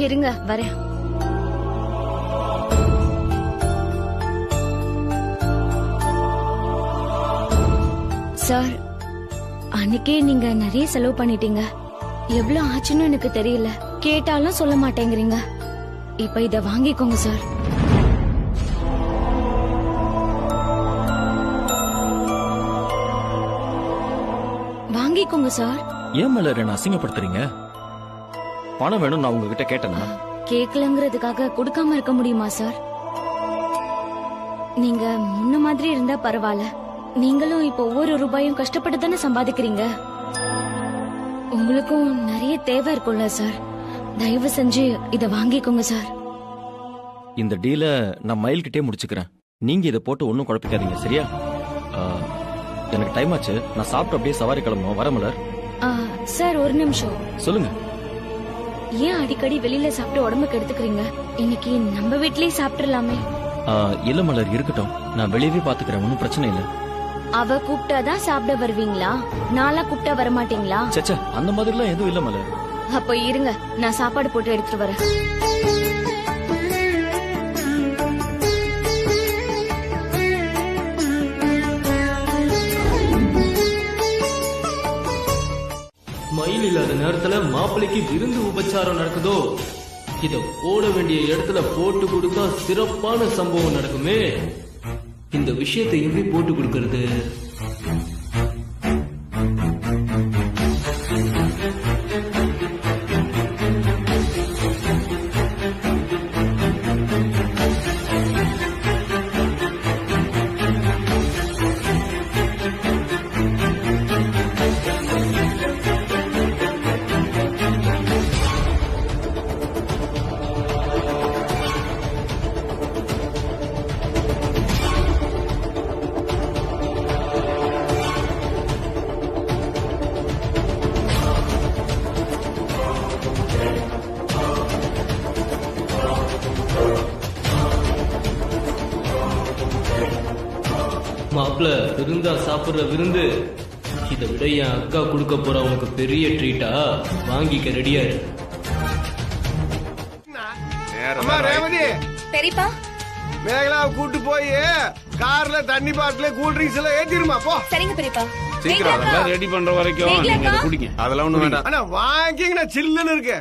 இருங்க வரேன். சார், அன்னைக்கே நீங்க நிறைய செலவு பண்ணிட்டீங்க. எவ்வளவு ஆச்சுன்னு எனக்கு தெரியல. கேட்டாலும் சொல்ல மாட்டேங்கிறீங்க. இப்ப இத வாங்கிக்கோங்க சார். வாங்கிக்கோங்க சார். ஏன் மலர் என்ன அசிங்கப்படுத்துறீங்க? பணம் வேணும் நான் உங்ககிட்ட கேட்டேனா? கேக்கலங்கிறதுக்காக கொடுக்காம இருக்க முடியுமா சார்? நீங்க முன்ன மாதிரி இருந்தா பரவாயில்ல. நீங்களும் இப்ப ஒவ்வொரு ரூபாயும் கஷ்டப்பட்டு தானே சம்பாதிக்கிறீங்க. உங்களுக்கும் நிறைய தேவை இருக்கும்ல சார். தயவு செஞ்சு இத வாங்கிக்கோங்க சார். இந்த டீல நான் மயில்கிட்டே முடிச்சுக்கிறேன். நீங்க இதை போட்டு ஒன்னும் குழப்பிக்காதீங்க, சரியா? எனக்கு டைம் ஆச்சு. நான் சாப்பிட்டு அப்படியே சவாரி கிளம்பணும். வர மலர். சார் ஒரு நிமிஷம். சொல்லுங்க. ஏன் அடிக்கடி வெளியில சாப்பிட்டு உடம்புக்கு எடுத்துக்கிறீங்க? இன்னைக்கு நம்ம வீட்லயே சாப்பிட்டுலாமே. இல்ல மலர், இருக்கட்டும். நான் வெளியவே பாத்துக்கிறேன், ஒன்னும் பிரச்சனை இல்ல. அவ கூப்பிட்டாதான் சாப்பிட வருவீங்களா? நாளா கூப்பிட்டா வரமாட்டீங்களா? சச்சா, அந்த மாதிரிலாம் எதுவும் இல்ல மலர். அப்ப இருங்க, நான் சாப்பாடு போட்டு எடுத்துட்டு வரேன். மயில் இல்லாத நேரத்துல மாப்பிள்ளைக்கு விருந்து உபச்சாரம் நடக்குதோ, இத போட வேண்டிய இடத்துல போட்டு கொடுத்தா சிறப்பான சம்பவம் நடக்குமே. இந்த விஷயத்தை எப்படி போட்டு கொடுக்கறது? மாப்பிள்ள விருந்தா சாப்பிடுற விருந்து. இதை விட என் அக்கா கொடுக்க போற உனக்கு பெரிய ட்ரீட்டா. வாங்கிக்க ரெடியா இரு. ரேவதி, பெரியப்பா, மேகலாவை கூட்டு போய் கார்ல தண்ணி பாட்டில கூல் ட்ரிங்க்ஸ் எல்லாம் ஏத்திருமா போ. சரிங்க பெரியப்பா. சீக்கிரம் அதெல்லாம் ரெடி பண்ற வரைக்கும் நீங்க இதை குடிங்க. அதெல்லாம் ஒண்ணும் வேண்டாம். ஆனா வாங்கிங்கன்னா சில்லுன்னு இருக்கு.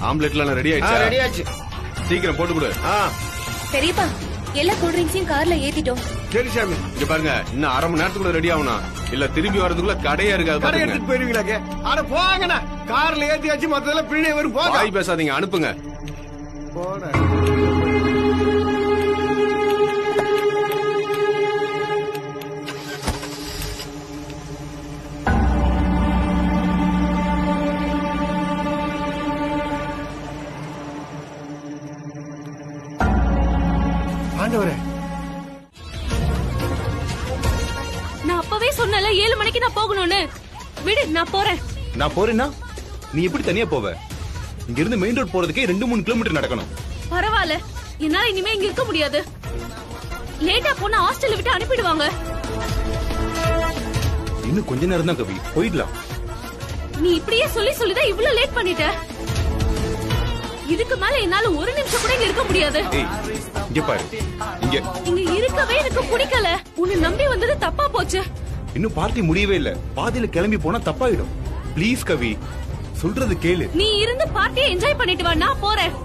ஆம்லெட்லாம் ரெடி ஆயிடுச்சா? ரெடி ஆச்சு. சீக்கிரம் போட்டு கொடு. பெரியப்பா, எல்லா கூல் ட்ரிங்க்ஸையும் கார்ல ஏத்திட்டோம். சரி சாமி. இங்க பாருங்க, இன்னும் அரை மணி நேரத்துக்குள்ள ரெடி ஆகணும். இல்ல திரும்பி வரதுக்குள்ள கடையா இருக்காது. கடை எடுத்துட்டு போயிருவீங்களாக்கே. அட போங்கண்ணா, கார்ல ஏத்தியாச்சு. மத்ததெல்லாம் பின்னாடி வரும். போங்க. வாய் பேசாதீங்க, அனுப்புங்க. போட ஆண்டவரே, நான் அப்பவே சொன்னல 7 மணிக்கு நான் போகணும்னு. விடு, நான் போறேன். நான் போறேன்னா நீ எப்படி தனியா போவ? இங்க இருந்து மெயின் ரோட் போறதுக்கே 2-3 கிலோமீட்டர் நடக்கணும். பரவாயில்ல, என்னால இனிமே இங்க இருக்க முடியாது. லேட்டா போனா ஹாஸ்டல்ல விட்டு அனுப்பிடுவாங்க. இன்னும் கொஞ்ச நேரம் தான் கவி, போயிடலாம். நீ இப்படியே சொல்லி சொல்லிதான் இவ்வளவு லேட் பண்ணிட்ட. இதுக்கு மேல என்னால ஒரு நிமிஷம் கூட இங்க இருக்க முடியாது. இங்க பாரு, இங்க இருக்கவே எனக்கு பிடிக்கல. உன்னை நம்பி வந்தது தப்பா போச்சு. இன்னும் பார்ட்டி முடியவே இல்ல. பாதியில கிளம்பி போனா தப்பாயிடும். ப்ளீஸ் கவி, சொல்றது கேளு. நீ இருந்து பார்ட்டியை என்ஜாய் பண்ணிட்டு வா, நான் போறேன்.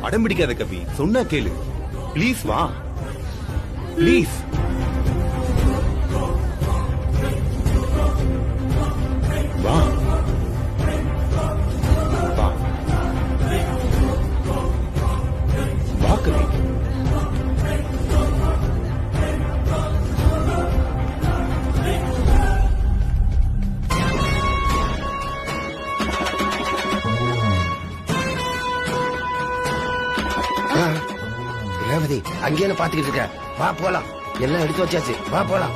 அடம்பிடிக்காத கவி, சொன்னா கேளு. ப்ளீஸ் வா, ப்ளீஸ். வா வா வா கவி. ரேவதி ரேவதி அங்கேயே பாத்துக்கிட்டு இருக்க, வா போலாம். எல்லாம் எடுத்து வச்சாச்சு, வா போலாம்.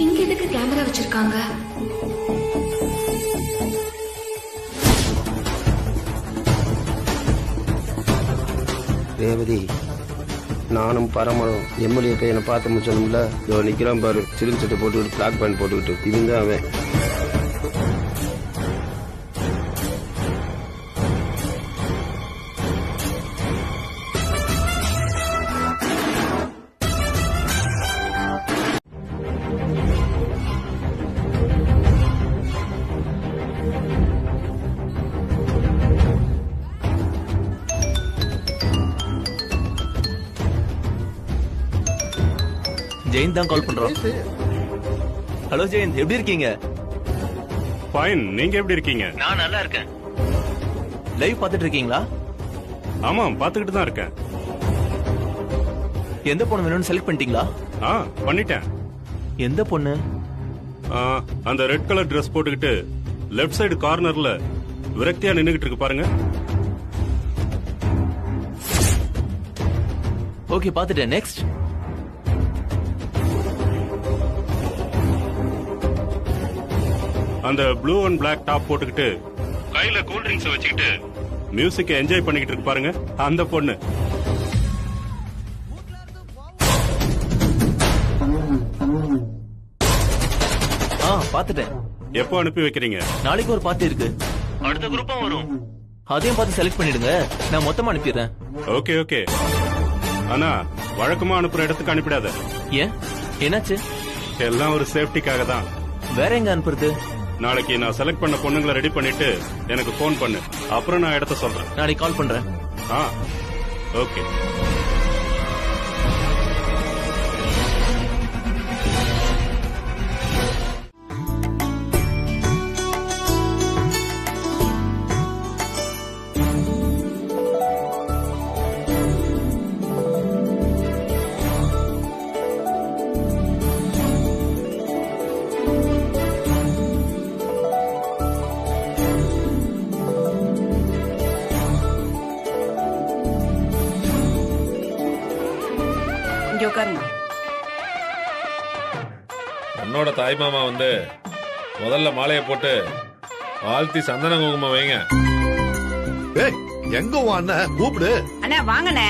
இங்க எதுக்கு கேமரா வச்சிருக்காங்க? ரேவதி, நானும் பரமனும் எம்எல்ஏ கையனை பார்த்து முடிச்சோம்ல, இதோ நிக்கிறான் பாரு, சிலிம் சட்டை போட்டுக்கிட்டு பிளாக் பேண்ட் போட்டுக்கிட்டு, இவன் தான் அவன். ஜெயின் தான் கால் பண்றோம். ஹலோ ஜெயின், எப்படி இருக்கீங்க? ஃபைன், நீங்க எப்படி இருக்கீங்க? நான் நல்லா இருக்கேன். லைவ் பாத்துட்டு இருக்கீங்களா? ஆமாம், பாத்துக்கிட்டு தான் இருக்கேன். எந்த பொண்ணு வேணும்னு செலக்ட் பண்ணிட்டீங்களா? பண்ணிட்டேன். எந்த பொண்ணு? அந்த ரெட் கலர் Dress போட்டுக்கிட்டு லெஃப்ட் சைடு கார்னர்ல விரக்தியா நின்னுகிட்டு இருக்கு பாருங்க. ஓகே, பாத்துட்டேன். நெக்ஸ்ட். அந்த ப்ளூ அண்ட் பிளாக் டாப் போட்டுக்கிட்டு கையில கூல் ட்ரிங்க்ஸ் வச்சுக்கிட்டு மியூசிக் என்ஜாய் பண்ணிக்கிட்டு இருக்கு பாருங்க, அந்த பொண்ணு. பாத்துட்டேன். எப்போ அனுப்பி வைக்கிறீங்க? நாளைக்கு ஒரு பார்ட்டி இருக்கு, அடுத்த குரூப்பா வரும். அதையும் பார்த்து செலக்ட் பண்ணிடுங்க, நான் மொத்தமா அனுப்பிடுறேன். Okay okay. ஆனா வழக்கமா அனுப்புற இடத்துக்கு அனுப்பிடாத. ஏன், என்னாச்சு? எல்லாம் ஒரு சேஃப்டிக்காக தான். வேற எங்க அனுப்புறது? நாளைக்கு நான் செலக்ட் பண்ண பொண்ணுங்களை ரெடி பண்ணிட்டு எனக்கு போன் பண்ணு, அப்புறம் நான் இடத்த சொல்றேன். நாளைக்கு கால் பண்றேன். ஓகே. என்னோட தாய் மாமா வந்து முதல்ல மாலையை போட்டு வாழ்த்தி சந்தன குங்குமம் வைங்க. எங்க வாண்ண கூப்பிடு. அண்ணா வாங்கண்ணே.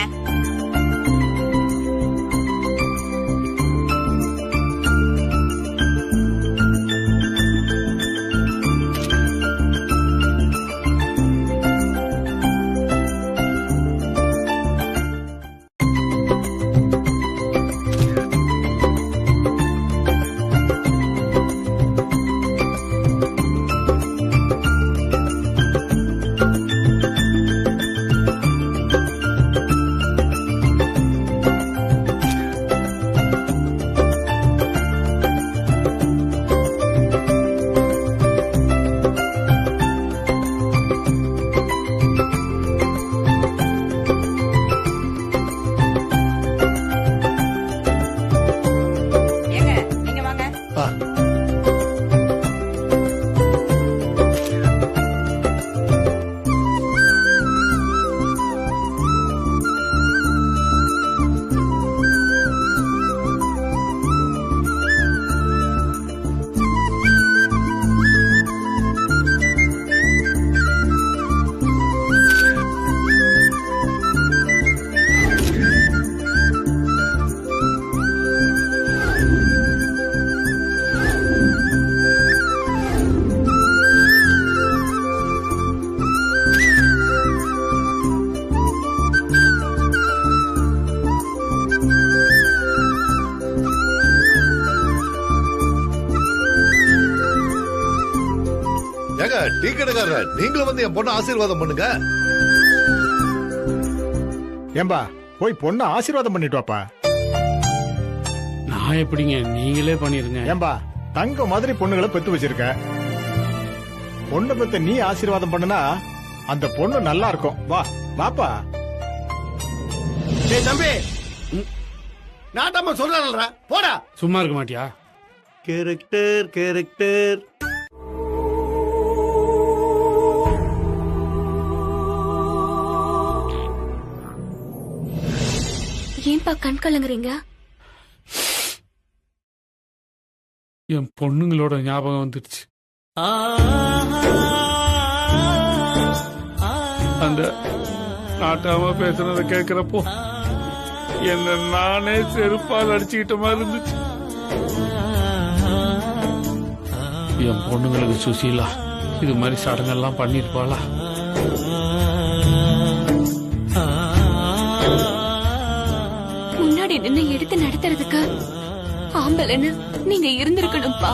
ஏங்க டீ கடைக்காரர், நீங்களும் வந்து என் பொண்ணை ஆசீர்வாதம் பண்ணுங்க. ஏம்பா போய் பொண்ணை ஆசீர்வாதம் பண்ணிட்டு வாப்பா. நான் எப்படிங்க, நீங்களே பண்ணிருங்க. ஏம்பா தங்க மாதிரி பொண்ணுகளை பெத்து வச்சிருக்க, பொண்ணு பெத்த நீ ஆசீர்வாதம் பண்ணுனா அந்த பொண்ணு நல்லா இருக்கும். வா வாப்பா. டேய் தம்பி, நாட்டாம சொல்றானல்றா, போடா. சும்மா இருக்க மாட்டியா? Character character. ஏன்பா கண் கலங்குறீங்க? என் பொண்ணுங்களோட ஞாபகம் வந்துடுச்சு. அந்த நாட்டாம பேசுறத கேக்குறப்போ என்ன நானே செருப்பால் அடிச்சுக்கிட்ட மாதிரி இருந்துச்சு. என் பொண்ணுங்களுக்கு சுசீலா இது மாதிரி சடங்கெல்லாம் பண்ணிருப்பாளா? முன்னாடி நின்று எடுத்து நடத்துறதுக்கு ஆம்பளைன்னு நீங்க இருந்திருக்கணும்ப்பா.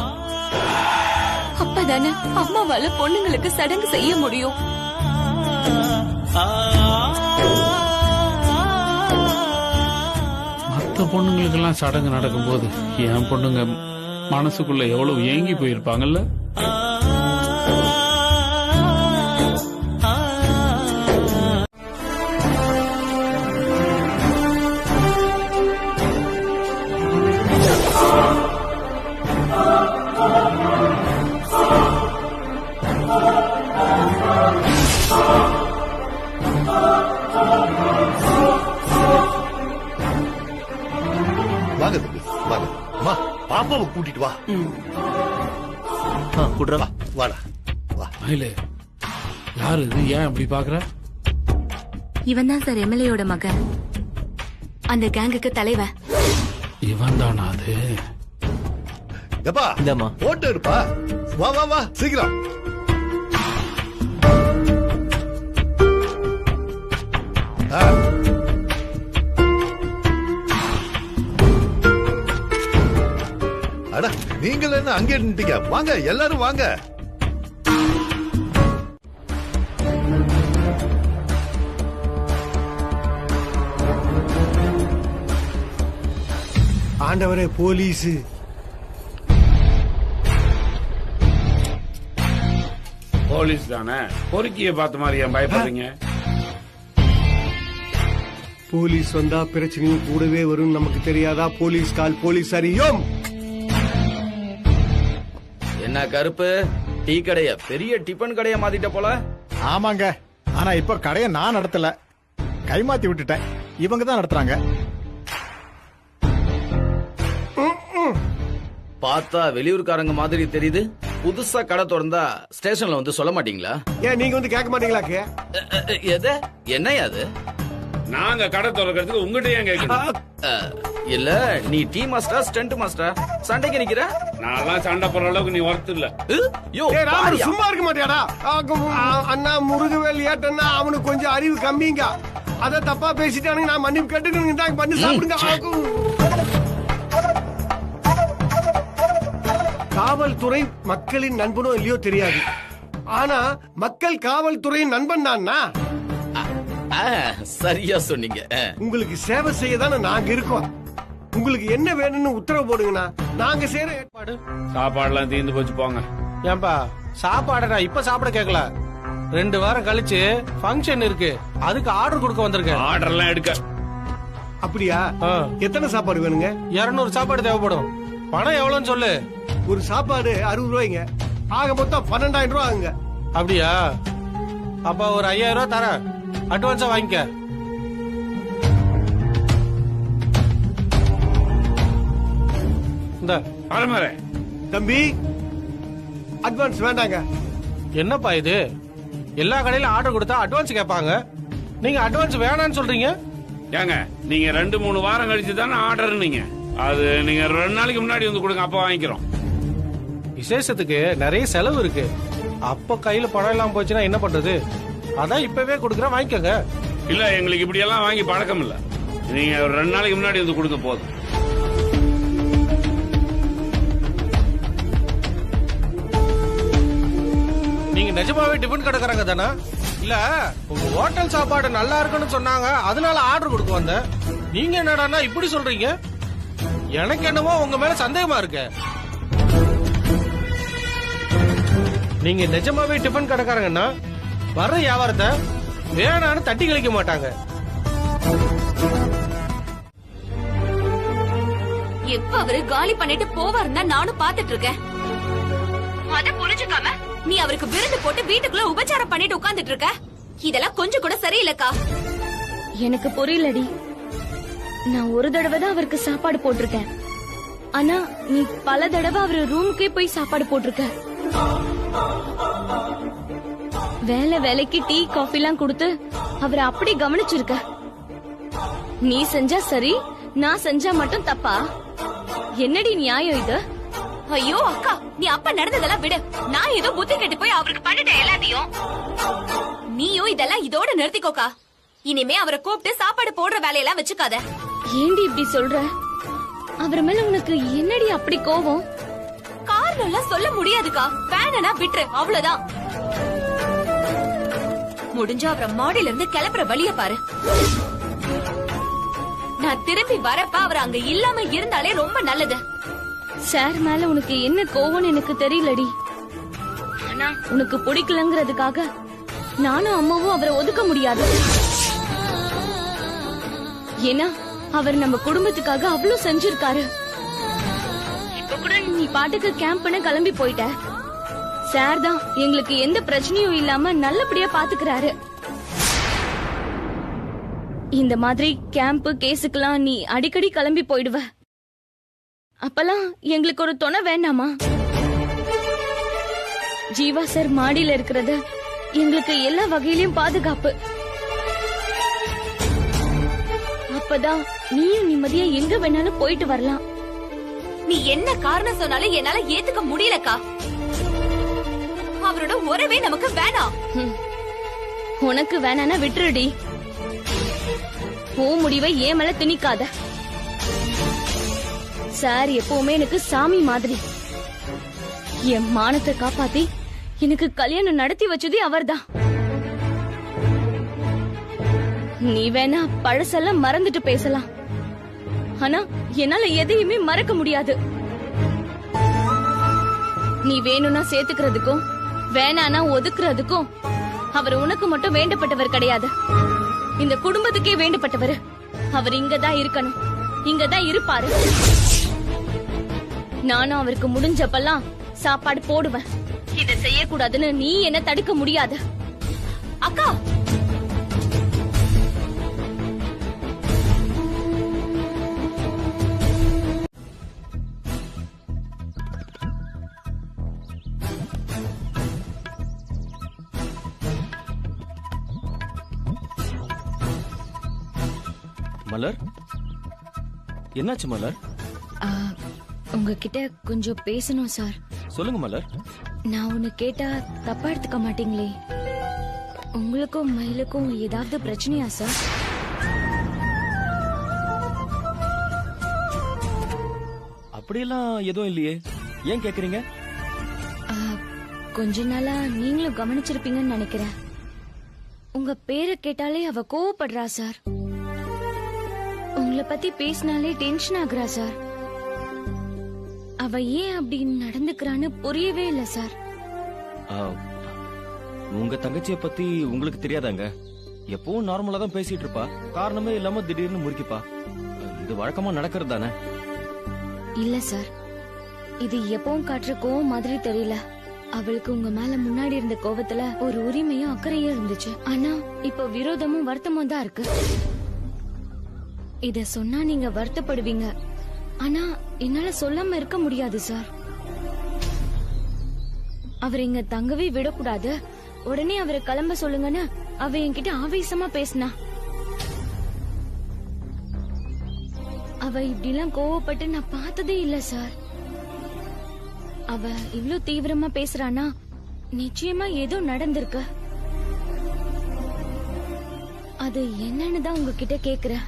அப்பதானே அம்மாவால பொண்ணுங்களுக்கு சடங்கு செய்ய முடியும். மற்ற பொண்ணுங்களுக்கெல்லாம் சடங்கு நடக்கும்போது என் பொண்ணுங்க மனசுக்குள்ள எவ்வளவு ஏங்கி போயிருப்பாங்கல்ல. வாங்க தம்பி வாங்க. அம்மா பாப்பாவை கூட்டிட்டு வா. குடுறா வாடா வா. மயிலே, யாரு இது? ஏன் அப்படி பாக்குற? இவன் தான் சார் எம்எல்ஏயோட மகன், அந்த கேங்குக்கு தலைவன். இவன் தானா அது? எப்பா இந்தாம்மா. போட்டோ எடுப்பா. வா வா வா சீக்கிரம். அட நீங்கள் என்ன அங்கே நின்னுட்டீங்க? வாங்க எல்லாரும் வாங்க. ஆண்டவரே போலீஸ். போலீஸ் தானே? பொறுக்கிய பார்த்த மாதிரி ஏன் பயப்படுறீங்க? போலீஸ் வந்தா பிரச்சனையும் கூடவே வரும். நமக்கு தெரியாதா? போலீஸ் கால் போலீஸ் அறியும். என்ன கருப்பு, டீ கடைய பெரிய டிபன் கடைய மாத்திட்ட போல. ஆமாங்க, ஆனா இப்ப கடையை நான் நடத்தல, கைமாத்தி விட்டுட்டேன். இவங்க தான் நடத்துறாங்க. பார்த்தா வெளியூர்காரங்க மாதிரி தெரியுது. புதுசா கடை திறந்தா ஸ்டேஷன்ல வந்து சொல்ல மாட்டீங்களா? ஏன் நீங்க வந்து கேட்க மாட்டீங்களா? எது என்னையா அது? நாங்க கடை திறக்கிறதுக்கு உங்ககிட்ட ஏன் கேட்கணும்? இல்ல நீ டீ மாஸ்டரா ஸ்டண்ட் மாஸ்டரா? சண்டைக்கு நிக்கிற? நான் சண்டை போற அளவுக்கு நீ ஒர்த்து இல்ல. சும்மா இருக்க மாட்டியாடா? அண்ணா முருகவேல் ஏட்டன்னா அவனுக்கு கொஞ்சம் அறிவு கம்மிங்க. அத தப்பா பேசிட்டானுங்க. நான் மன்னிப்பு கேட்டு பண்ணி சாப்பிடுங்க. காவல்துறை மக்களின் நண்பனோ இல்லையோ தெரியாது, ஆனா மக்கள் காவல்துறையின் நண்பன் தான்னா. சரியா சொன்னீங்க. உங்களுக்கு சேவை செய்ய தானே நாங்க இருக்கோம். உங்களுக்கு என்ன வேணும்னு உத்தரவு போடுங்கண்ணா, நாங்க செய்யற ஏற்பாடு. சாப்பாடுலாம் தீர்ந்து போச்சு போங்க. ஏன்பா சாப்பாடு நான் இப்ப சாப்பிட கேட்கல, 2 வாரம் கழிச்சு ஃபங்க்ஷன் இருக்கு, அதுக்கு ஆர்டர் கொடுக்க வந்திருக்கேன். ஆர்டர் எல்லாம் எடுக்க. அப்படியா? எத்தனை சாப்பாடு வேணுங்க? 200 சாப்பாடு தேவைப்படும். பணம் எவ்வளவுன்னு சொல்லு. ஒரு சாப்பாடு 60 ரூபாய்ங்க. ஆக மொத்தம் 12,000 ரூபாய் ஆகுங்க. அப்படியா? அப்ப ஒரு 5000 ரூபாய் தரேன், அட்வான்ஸா வாங்கிக்க. இந்த பரமாரே தம்பி, அட்வான்ஸ் வேண்டாங்க. என்னப்பா இது? எல்லா கடையிலும் ஆர்டர் கொடுத்தா அட்வான்ஸ் கேட்பாங்க, நீங்க அட்வான்ஸ் வேணான்னு சொல்றீங்க. ஏங்க நீங்க 2-3 வாரம் கழிச்சு தானே ஆர்டர், நீங்க அது நீங்க 2 நாளைக்கு முன்னாடி வந்து கொடுங்க, அப்ப வாங்கிக்கிறோம். விசேஷத்துக்கு நிறைய செலவு இருக்கு, அப்ப கையில பணம் எல்லாம் போச்சுன்னா என்ன பண்றது? அதான் இப்பவே கொடுக்குறேன், வாங்கிக்கோங்க. இல்ல எங்களுக்கு இப்படி எல்லாம் வாங்கி பழக்கம் இல்ல, நீங்க 2 நாளைக்கு முன்னாடி வந்து கொடுங்க போதும். நீங்க நிஜமாவே டிபன் கடைக்காரங்க தானே? இல்ல உங்க ஹோட்டல் சாப்பாடு நல்லா இருக்குன்னு சொன்னாங்க, அதனால ஆர்டர் கொடுக்க வந்தேன். நீங்க என்னடான்னா இப்படி சொல்றீங்க? எனக்கு என்னமோ உங்க மேல சந்தேகமா இருக்கு. நீங்க நிஜமாவே டிபன் கடைக்காரங்கன்னா வர்ற வியாபாரத்தை வேணான்னு தட்டி கழிக்க மாட்டாங்க. எப்ப அவரு காலி பண்ணிட்டு போவாருன்னா நானும் பாத்துட்டு இருக்கேன். அத புரிஞ்சுக்காம நீ அவருக்கு விருந்து போட்டு வீட்டுக்குள்ள உபச்சாரம் பண்ணிட்டு உட்கார்ந்துட்டு இருக்க. இதெல்லாம் கொஞ்சம் கூட சரியில்லக்கா. எனக்கு புரியலடி. நான் ஒரு தடவை தான் அவருக்கு சாப்பாடு போட்டிருக்கேன். ஆனா நீ பல தடவை அவரு ரூமுக்கே போய் சாப்பாடு போட்டிருக்க. வேலைக்கு டீ காஃபி எல்லாம் கொடுத்து அவரை அப்படி கவனிச்சிருக்க. நீ செஞ்சா சரி, நான் செஞ்சா மட்டும் தப்பா? என்னடி நியாயம் இது? ஐயோ அக்கா, நீ அப்ப நடந்ததெல்லாம் விடு. நான் ஏதோ புத்தி கெட்டு போய் அவருக்கு பண்ணிட்டேன் எல்லாத்தையும். நீயும் இதெல்லாம் இதோட நிறுத்திக்கோக்கா. இனிமே அவரை கூப்பிட்டு சாப்பாடு போடுற வேலையெல்லாம் வச்சுக்காத. ஏண்டி இப்படி சொல்ற? அவர் மேல உனக்கு என்னடி அப்படி கோவம்? காரணம் எல்லாம் சொல்ல முடியாதுக்கா. வேணா விட்டுரு, அவ்வளவுதான். முடிஞ்சா அவரை மாடியில இருந்து கிளப்புற வழிய பாரு. நான் திரும்பி வரப்ப அவர் அங்க இல்லாம இருந்தாலே ரொம்ப நல்லது. சார் மேல உனக்கு என்ன கோவம்னு எனக்கு தெரியலடி. ஆனா உனக்கு பிடிக்கலங்கிறதுக்காக நானும் அம்மாவும் அவரை ஒதுக்க முடியாது. ஏன்னா அவர் நம்ம குடும்பத்துக்காக அவ்வளவு செஞ்சிருக்காரு. இப்ப கூட நீ பாட்டுக்கு கேம்ப்னு கிளம்பி போயிட்ட. சார் தான் எங்களுக்கு எந்த பிரச்சனையும் இல்லாம நல்லபடியா பாத்துக்கிறாரு. இந்த மாதிரி கேம்ப் கேஸுக்கெல்லாம் நீ அடிக்கடி கிளம்பி போயிடுவ. அப்பெல்லாம் எங்களுக்கு ஒரு துணை வேண்டாமா? ஜீவா சார் மாடியில இருக்கிறது எங்களுக்கு எல்லா வகையிலயும் பாதுகாப்பு. அப்பதான் நீயும் நிம்மதியா எங்க வேணாலும் போயிட்டு வரலாம். நீ என்ன காரணம் சொன்னாலும் என்னால ஏத்துக்க முடியலக்கா. அவரோட உறவே நமக்கு வேணாம். உனக்கு வேணானா விட்டுருடி. உன் முடிவை ஏன் மேல திணிக்காத. சார் எப்பவுமே எனக்கு சாமி மாதிரி. என் மானத்தை காப்பாத்தி எனக்கு கல்யாணம் நடத்தி வச்சது அவர்தான். நீ வேணா பழசெல்லாம் மறந்துட்டு பேசலாம். ஆனா என்னால எதையுமே மறக்க முடியாது. நீ வேணும்னா சேர்த்துக்கிறதுக்கும் வேணானா ஒதுக்குறதுக்கும் அவர் உனக்கு மட்டும் வேண்டப்பட்டவர் கிடையாது. இந்த குடும்பத்துக்கே வேண்டப்பட்டவர். அவர் இங்கதான் இருக்கணும், இங்கதான் இருப்பாரு. நானும் அவருக்கு முடிஞ்சப்பெல்லாம் சாப்பாடு போடுவேன். இத செய்யக்கூடாதுன்னு நீ என்ன தடுக்க முடியாது. அக்கா, மலர், என்னாச்சு மலர்? உங்ககிட்ட கொஞ்சம் பேசணும் சார். சொல்லுங்க மலர். நான் ஒன்னு கேட்டா தப்பா எடுத்துக்க மாட்டீங்களே? உங்களுக்கும் மயிலுக்கும் ஏதாவது பிரச்சனையா சார்? அப்படியெல்லாம் எதுவும் இல்லையே. ஏன் கேக்குறீங்க? கொஞ்ச நாளா நீங்களும் கவனிச்சிருப்பீங்கன்னு நினைக்கிறேன். உங்க பேரை கேட்டாலே அவ கோவப்படுறா சார். உங்களை பத்தி பேசினாலே டென்ஷன் ஆகுறா சார். அவ ஏன் அப்படி நடந்துக்கிறான்னு புரியவே இல்ல சார். உங்க தங்கச்சிய பத்தி உங்களுக்கு தெரியாதாங்க? எப்பவும் நார்மலா தான் பேசிட்டு இருப்பா. காரணமே இல்லாம திடீர்னு முறுக்கிப்பா. இது வழக்கமா நடக்கிறது தானே? இல்ல சார், இது எப்பவும் காட்டுற கோவம் மாதிரி தெரியல. அவளுக்கு உங்க மேல முன்னாடி இருந்த கோவத்துல ஒரு உரிமையும் அக்கறையும் இருந்துச்சு. ஆனா இப்ப விரோதமும் வருத்தமும் தான் இருக்கு. இத சொன்னா நீங்க வருத்தப்படுவீங்க. ஆனா என்னால சொல்லாம இருக்க முடியாது சார். அவர் இங்க தங்கவே விடக்கூடாது, உடனே அவரை கிளம்ப சொல்லுங்கன்னு அவ என்கிட்ட ஆவேசமா பேசினா. அவ இப்படி எல்லாம் கோவப்பட்டு நான் பார்த்ததே இல்ல சார். அவ இவ்ளோ தீவிரமா பேசுறானா நிச்சயமா ஏதோ நடந்திருக்கு. அது என்னன்னு தான் உங்ககிட்ட கேக்குறேன்.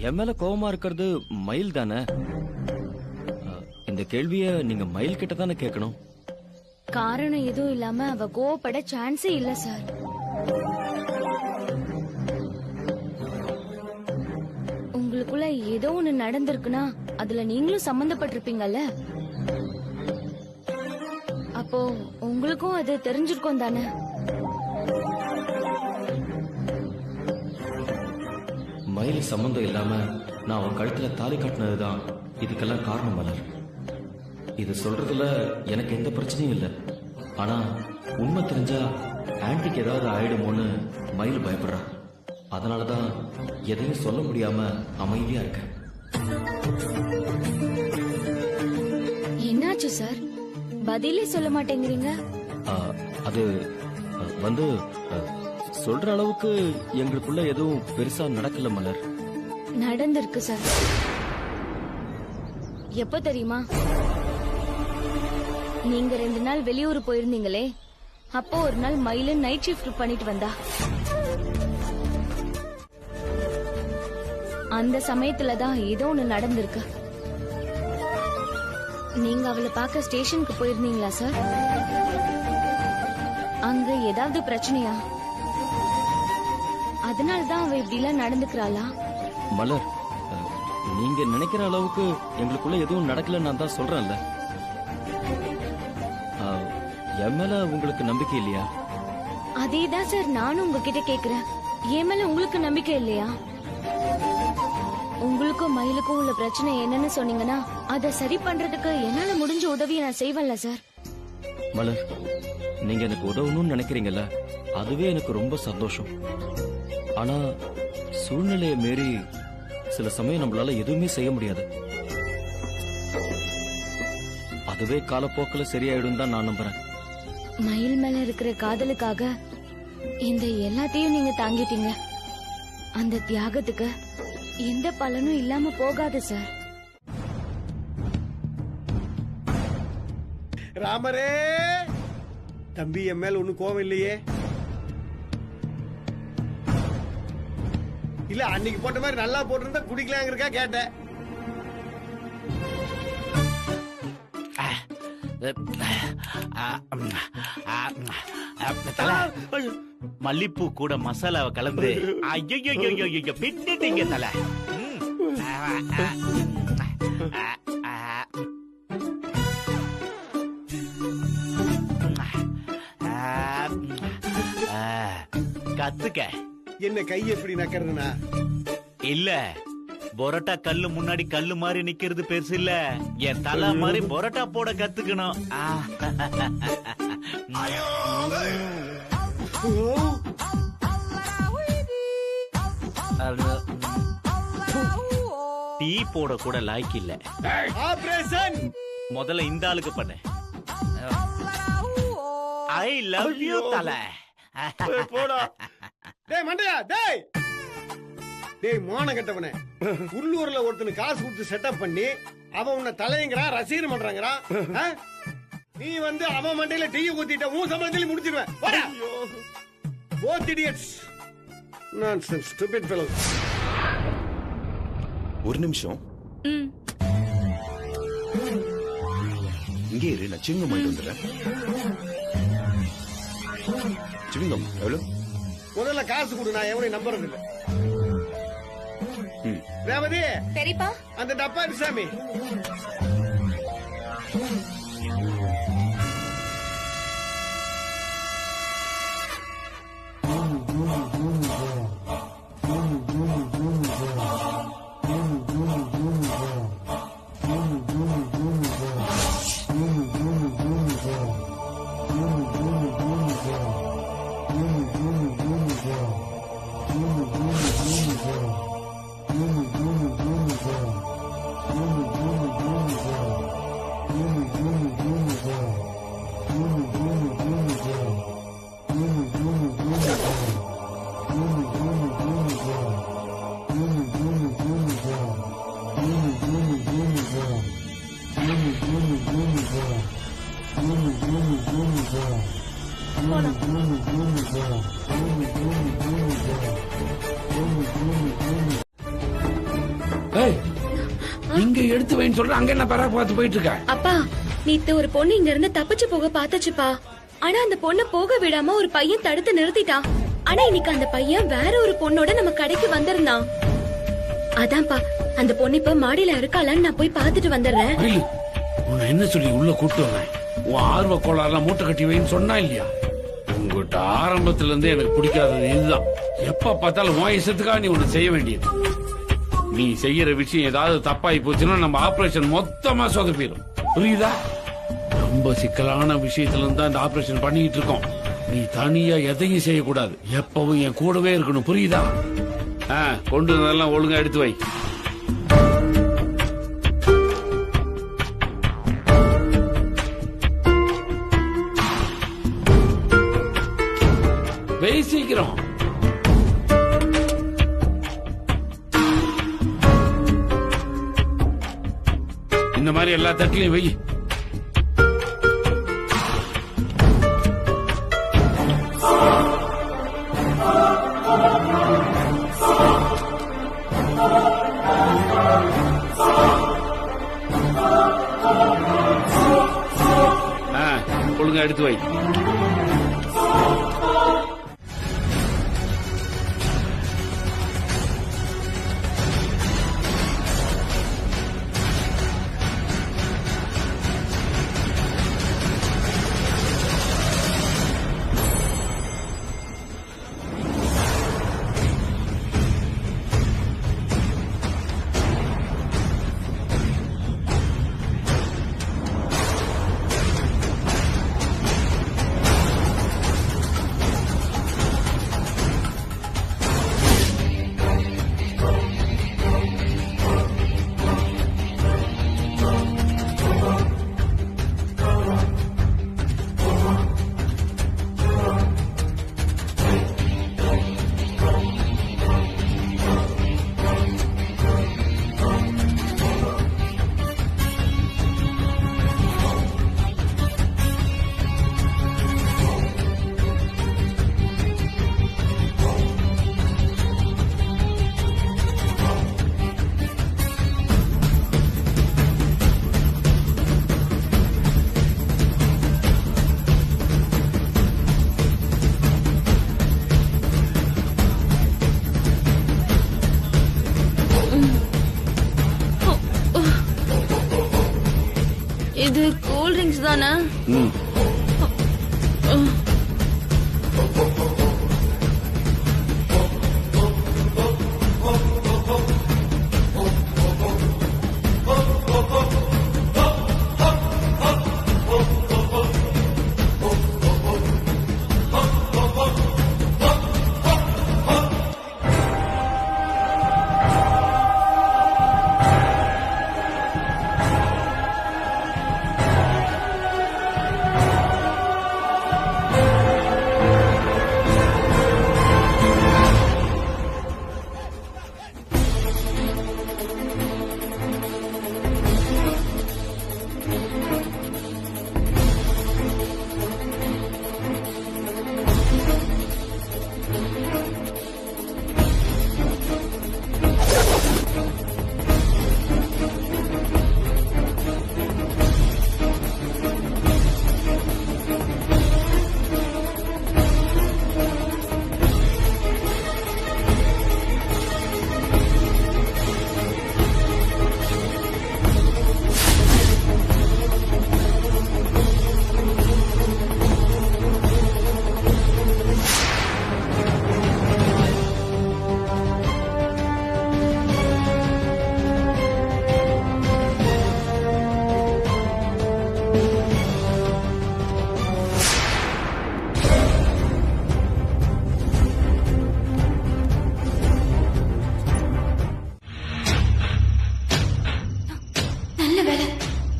என் மேல கோவமா இருக்கிறது மயில் தானே? இந்த கேள்விய நீங்க மயில் கிட்ட தானே கேட்கணும். காரணம் எதுவும் இல்லாம அவ கோவப்பட சான்ஸே இல்ல சார். உங்களுக்குள்ள ஏதோ ஒண்ணு நடந்திருக்குன்னா அதுல நீங்களும் சம்பந்தப்பட்டிருப்பீங்கல்ல. அப்போ உங்களுக்கும் அது தெரிஞ்சிருக்கும் தானே? மயில் சம்பந்தம் இல்லாம நான் அவன் கழுத்துல தாலி கட்டினதுதான் இதுக்கெல்லாம் காரணம் மலர். இது சொல்றதுல எனக்கு எந்த பிரச்சனையும் இல்லை. ஆனா உண்மை தெரிஞ்சா ஆன்டிக்கு ஏதாவது ஆயிடுமோன்னு மயில் பயப்படுறா. அதனாலதான் எதையும் சொல்ல முடியாம அமைதியா இருக்கேன். என்னாச்சு சார், பதிலே சொல்ல மாட்டேங்கிறீங்க? அது வந்து சொல்ற அளவுக்கு எங்களுக்குள்ள எதுவும் பெருசா நடக்கல மலர். நடந்திருக்கு சார். எப்ப தெரியுமா? நீங்க 2 நாள் வெளியூர் போயிருந்தீங்களே, அப்போ ஒரு நாள் மயில நைட் ஷிஃப்ட் பண்ணிட்டு வந்தா. அந்த சமயத்துலதான் ஏதோ ஒண்ணு நடந்திருக்கு. நீங்க அவளை பார்க்க ஸ்டேஷனுக்கு போயிருந்தீங்களா சார்? அங்க ஏதாவது பிரச்சனையா? அதனாலதான் அவ இப்படி எல்லாம் நடந்துக்கிறாளா? மலர், நீங்க நினைக்கிற அளவுக்கு எங்களுக்குள்ள எதுவும் நடக்கல நான் தான் சொல்றேன்ல. என் மேல உங்களுக்கு நம்பிக்கை இல்லையா? அதேதான் சார் நானும் உங்ககிட்ட கேக்குறேன். என் மேல உங்களுக்கு நம்பிக்கை இல்லையா? உங்களுக்கும் மயிலுக்கும் உள்ள பிரச்சனை என்னன்னு சொன்னீங்கன்னா அதை சரி பண்றதுக்கு என்னால முடிஞ்ச உதவியை நான் செய்வேன்ல சார். மலர், நீங்க எனக்கு உதவணும்னு நினைக்கிறீங்கல்ல, அதுவே எனக்கு ரொம்ப சந்தோஷம். ஆனா சூழ்நிலையை மீறி சில சமயம் நம்மளால எதுவுமே செய்ய முடியாது. அதுவே காலப்போக்கில் சரியாயிடும் தான் நான் நம்புறேன். மயில் மேல இருக்கிற காதலுக்காக இந்த எல்லாத்தையும் நீங்க தாங்கிட்டீங்க. அந்த தியாகத்துக்கு எந்த பலனும் இல்லாம போகாது சார். ராமரே, தம்பி என் மேல ஒண்ணு கோவம் இல்லையே? இல்ல அன்னைக்கு போட்ட மாதிரி நல்லா போட்டிருந்தா குடிக்கலாங்கிறக்கா கேட்டேன். மல்லிப்பூ கூட மசாலாவை கலந்து ஐயோ பின்னிட்டீங்க தல. கத்துக்க. என்ன கை எப்படி நக்கறதுனா? இல்ல, பொரோட்டா கல்லு முன்னாடி கல்லு மாதிரி நிக்கிறது பெருசு இல்ல, என் தலை மாதிரி பொரோட்டா போட கத்துக்கணும். டீ போட கூட லாய்க்கு இல்ல. ஆபரேஷன் முதல்ல இந்த ஆளுக்கு பண்ண. ஐ லவ் யூ தலை. போடா. டேய் மண்டையா, டேய் டேய் மான கட்டவனே, உள்ளூர்ல ஒருத்தனு காசு கொடுத்து செட்டப் பண்ணி அவன் உன்னை தலையங்கிறான், ரசிகர் பண்றாங்கிறான். நீ வந்து அவன் மண்டையில டீயை ஊத்திட்ட, உன் சம்பளத்தில முடிச்சிருவேன். போடா. Both idiots. Nonsense, stupid fellows. ஒரு நிமிஷம் இங்கே இரு, நான் சிங்கம் வாங்கிட்டு வந்துடுறேன். சிங்கம் எவ்வளவு? முதல்ல காசு கொடு, நான் எவனையும் நம்புறது இல்லை. ரேவதி, பெரியப்பா அந்த டப்பா சாமி. இங்க எடுத்து வைன்னு சொல்ற, அங்க என்ன பரா பார்த்து போயிட்டு இருக்க? அப்பா, நேத்து ஒரு பொண்ணு இங்க இருந்து தப்பிச்சு போக பாத்துச்சுப்பா. ஆனா அந்த பொண்ணு போக விடாம ஒரு பையன் தடுத்து நிறுத்திட்டான். ஆனா இன்னைக்கு அந்த பையன் வேற ஒரு பொண்ணோட நம்ம கடைக்கு வந்திருந்தான். அதான்ப்பா அந்த பொண்ணு இப்ப மாடியில இருக்காளான்னு நான் போய் பாத்துட்டு வந்துடுறேன். உன்னை என்ன சொல்லி உள்ள கூட்டு வரேன்? உன் ஆர்வ கோளாறுலாம் மூட்டை கட்டி வைன்னு சொன்னா இல்லையா? உங்ககிட்ட ஆரம்பத்துல இருந்தே எனக்கு பிடிக்காதது இதுதான். எப்ப பார்த்தாலும் உன் இஷ்டத்துக்காக நீ ஒண்ணு செய்ய வேண்டியது. நீ செய்யற விஷயம் ஏதாவது தப்பாயி போச்சுன்னா நம்ம ஆபரேஷன் மொத்தமா சொதப்பிடும். புரியுதா? ரொம்ப சிக்கலான விஷயத்துல இருந்தா இந்த ஆபரேஷன் பண்ணிக்கிட்டு இருக்கோம். நீ தனியா எதையும் செய்யக்கூடாது. எப்பவும் என் கூடவே இருக்கணும். புரியுதா? கொண்டு வந்ததெல்லாம் ஒழுங்கா எடுத்து வை. வெய் சீக்கிரம். இந்த மாதிரி எல்லா தட்டிலையும் வை. ஒழுங்கா எடுத்து வை. இது கூல் ட்ரிங்க்ஸ் தானே?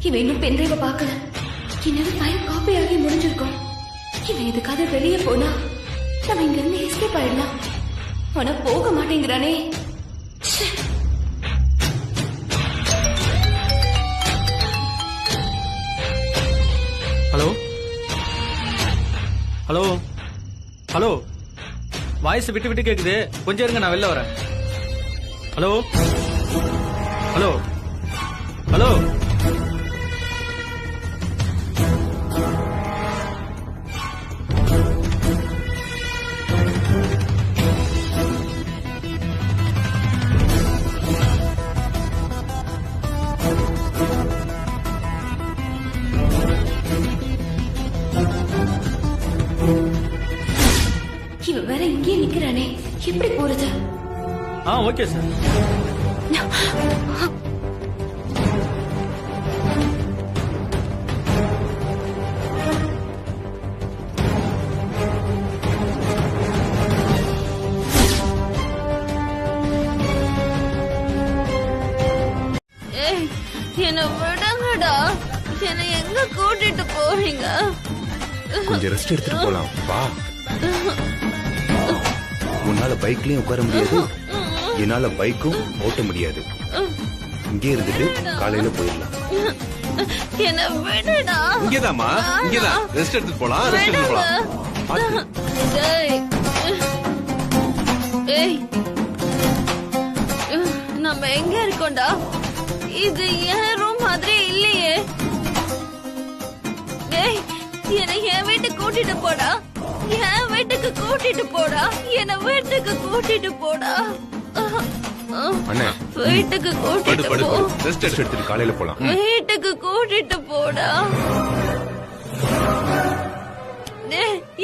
இவன் இன்னும் பெண்றைவ பார்க்கல. என்னது ஃபைல் காப்பி ஆகி முடிஞ்சிருக்கோம். இவன் எதுக்காக வெளியே போனா நம்ம இங்க இருந்து எஸ்கேப் ஆயிடலாம். ஆனா போக மாட்டேங்கிறானே. ஹலோ ஹலோ ஹலோ, வாய்ஸ் விட்டு விட்டு கேக்குது. கொஞ்சம் இருங்க, நான் வெளில வரேன். ஹலோ ஹலோ ஹலோ இவ வேற இங்கே நிக்கிறானே, எப்படி போறது? Okay sir. என்ன விடுங்கடா, என்ன எங்க கூட்டிட்டு போறீங்க? கொஞ்சம் ரெஸ்ட் எடுத்துட்டு போலாம் வா. உன்னால பைக்லயும் உட்கார முடியாது, என்னால பைக்கும் ஓட்ட முடியாது. இங்கே இருந்துட்டு காலையில போயிடலாம். என்ன விடுடா. இங்கேதாம்மா, இங்கேதான் ரெஸ்ட் எடுத்துட்டு போலாம், ரெஸ்ட் எடுத்துட்டு போலாம். ஏய், நம்ம எங்க இருக்கோம்டா? இது என் ரூம் மாதிரி இல்லையே. ஏய், என்னை என் வீட்டுக்கு கூட்டிட்டு போடா, என் வீட்டுக்கு கூட்டிட்டு போடா, என்ன வீட்டுக்கு கூட்டிட்டு போடா. வீட்டுக்கு கூட்டிட்டு போ. ரெஸ்ட் எடுத்துட்டு காலையில போலாம். வீட்டுக்கு கூட்டிட்டு போடா.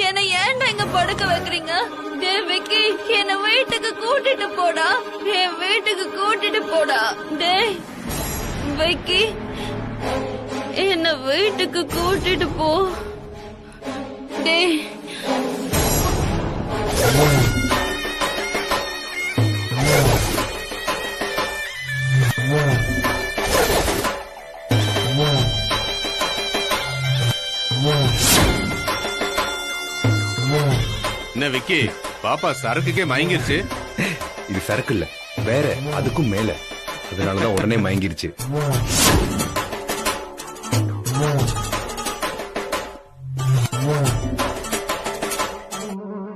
என்ன ஏன்டா இங்க படுக்க வைக்கிறீங்க? விக்கி, என்ன வீட்டுக்கு கூட்டிட்டு போடா, என் வீட்டுக்கு கூட்டிட்டு போடா. டேய் விக்கி, என்ன வீட்டுக்கு கூட்டிட்டு போ. டேய் என்ன விக்கி, பாப்பா சரக்குக்கே மயங்கிருச்சு. இது சரக்கு இல்ல, வேற அதுக்கும் மேல. அதனாலதான் உடனே மயங்கிருச்சு.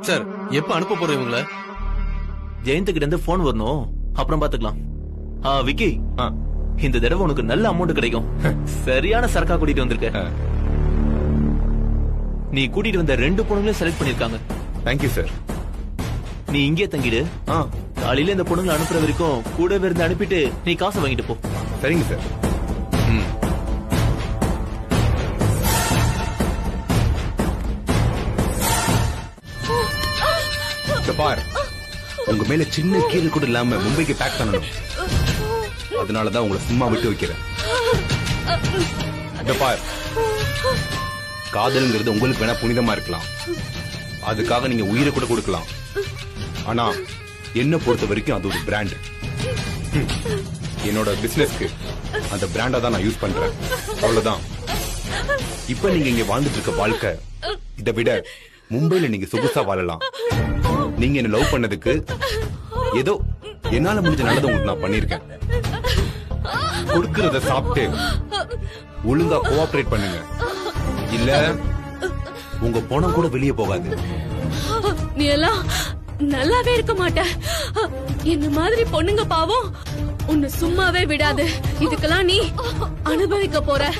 சார், எப்ப அனுப்ப போறோம் இவங்கள? ஜெயந்த் இருந்து போன் வரணும், அப்புறம் பாத்துக்கலாம். விக்கி, இந்த தடவை உனக்கு நல்ல அமௌண்ட் கிடைக்கும். சரியான சரக்கா கூட்டிட்டு வந்திருக்க. நீ கூட்டிட்டு வந்த 2 பொண்ணுங்களையும் செலக்ட் பண்ணிருக்காங்க. Thank you sir. நீ இங்கே தங்கிடு. காலையில இந்த பொண்ணுங்களை அனுப்புற வரைக்கும் கூடவே இருந்து அனுப்பிட்டு நீ காசை வாங்கிட்டு போ. சரிங்க சார். பார், உங்க மேல சின்ன கீழ் கூட இல்லாம மும்பைக்கு பேக் பண்ணணும். அதனாலதான் உங்களை சும்மா விட்டு வைக்கிறேன். பார், காதல்ங்கிறது உங்களுக்கு வேணா புனிதமா இருக்கலாம், அதுக்காக நீங்க உயிரை கூட கொடுக்கலாம். ஆனா என்ன பொறுத்த வரைக்கும் அது ஒரு பிராண்ட். என்னோட பிசினஸ்க்கு அந்த பிராண்டா தான் நான் யூஸ் பண்றேன், அவ்வளவுதான். இப்ப நீங்க இங்க வாழ்ந்துட்டு இருக்க வாழ்க்கை இதை விட மும்பைல நீங்க சொகுசா வாழலாம். நீங்க என்ன லவ் பண்ணதுக்கு ஏதோ என்னால முடிஞ்ச நல்லதை உங்களுக்கு நான் பண்ணிருக்கேன். கொடுக்கறத சாப்பிட்டு ஒழுங்கா கோஆபரேட் பண்ணுங்க, இல்ல உங்க பணம் கூட வெளியே போகாது. நீ எல்லாம் நல்லாவே இருக்க மாட்ட. இந்த மாதிரி பொண்ணுங்க பாவம் உன்னை சும்மாவே விடாது. இதுக்கெல்லாம் நீ அனுபவிக்க போற.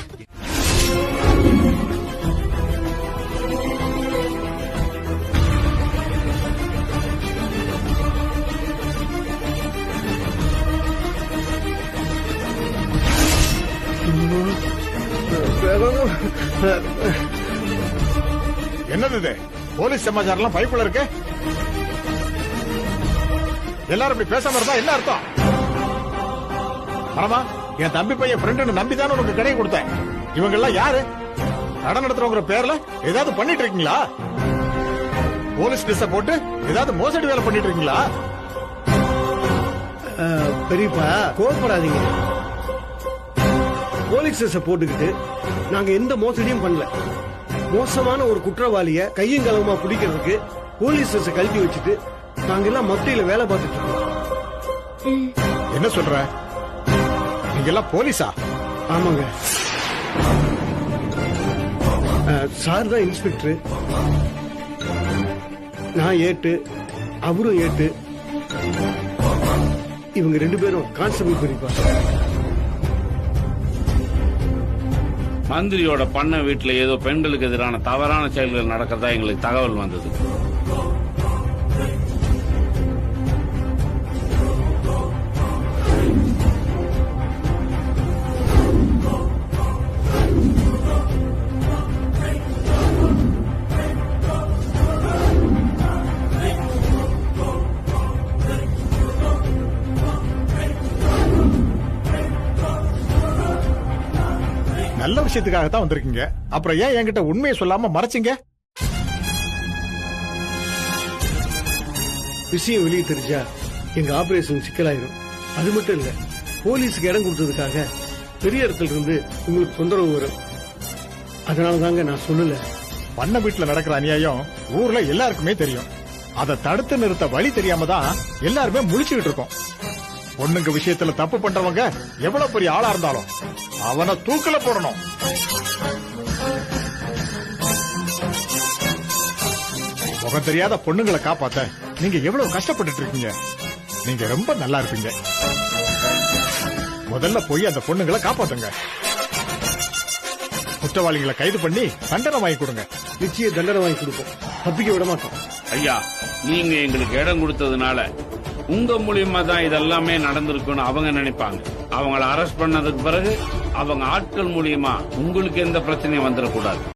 என்னது இது? போலீஸ் சமாச்சாரம் பைப்புல இருக்கு. எல்லாரும் இப்படி பேசாம இருந்தா என்ன அர்த்தம்? ஆமா, என் தம்பி பையன் ஃப்ரெண்டு நம்பிதானே உனக்கு கடையை கொடுத்தேன். இவங்க எல்லாம் யாரு? கடை நடத்துறவங்க பேர்ல ஏதாவது பண்ணிட்டு இருக்கீங்களா? போலீஸ் ட்ரெஸ் போட்டு ஏதாவது மோசடி வேலை பண்ணிட்டு இருக்கீங்களா? பெரியப்பா கோவப்படாதீங்க. போலீஸ் ட்ரெஸ் போட்டுக்கிட்டு நாங்க எந்த மோசடியும் பண்ணல. மோசமான ஒரு குற்றவாளிய கையும் களவுமா பிடிக்கிறதுக்கு போலீஸ் ட்ரெஸ் கழட்டி வச்சுட்டு நாங்க எல்லாம் மத்தியில வேலை பார்த்துட்டு இருக்கோம். என்ன சொல்ற? நீங்க எல்லாம் போலீஸா? ஆமாங்க. சார் தான் இன்ஸ்பெக்டர், நான் ஏட்டு, அவரும் ஏட்டு. இவங்க 2 பேரும் கான்ஸ்டபிள் பெரியப்பா. மந்திரியோட பண்ண வீட்டுல ஏதோ பெண்களுக்கு எதிரான தவறான செயல்கள் நடக்கிறதா எங்களுக்கு தகவல் வந்தது. விஷயத்துக்காகத்தான் வந்திருக்கீங்க. அப்புறம் ஏன் என்கிட்ட உண்மையை சொல்லாம மறைச்சிங்க? விஷயம் வெளியே தெரிஞ்சா எங்க ஆபரேஷன் சிக்கலாயிரும். அது மட்டும் இல்ல, போலீஸுக்கு இடம் கொடுத்ததுக்காக பெரிய இடத்துல இருந்து உங்களுக்கு தொந்தரவு வரும். அதனாலதாங்க நான் சொல்லல. பண்ண வீட்டுல நடக்கிற அநியாயம் ஊர்ல எல்லாருக்குமே தெரியும். அதை தடுத்து நிறுத்த வழி தெரியாம தான் எல்லாருமே முழிச்சுக்கிட்டு இருக்கோம். பொண்ணுங்க விஷயத்துல தப்பு பண்றவங்க எவ்வளவு பெரிய ஆளா இருந்தாலும் அவனை தூக்கல போடணும். முகம் தெரியாத பொண்ணுங்களை காப்பாத்த நீங்க எவ்வளவு கஷ்டப்பட்டுட்டு இருக்கீங்க. நீங்க ரொம்ப நல்லா இருப்பீங்க. முதல்ல போய் அந்த பொண்ணுங்களை காப்பாத்துங்க. குற்றவாளிகளை கைது பண்ணி தண்டனை வாங்கி கொடுங்க. நிச்சயம் தண்டனை வாங்கி கொடுப்போம். தப்பிக்க விட மாட்டோம். ஐயா, நீங்க எங்களுக்கு இடம் கொடுத்ததுனால உங்க மூலியமா தான் இதெல்லாமே நடந்திருக்குன்னு அவங்க நினைப்பாங்க. அவங்கள அரெஸ்ட் பண்ணதுக்கு பிறகு அவங்க ஆட்கள் மூலியமா உங்களுக்கு எந்த பிரச்சனையும் வந்துடக்கூடாது.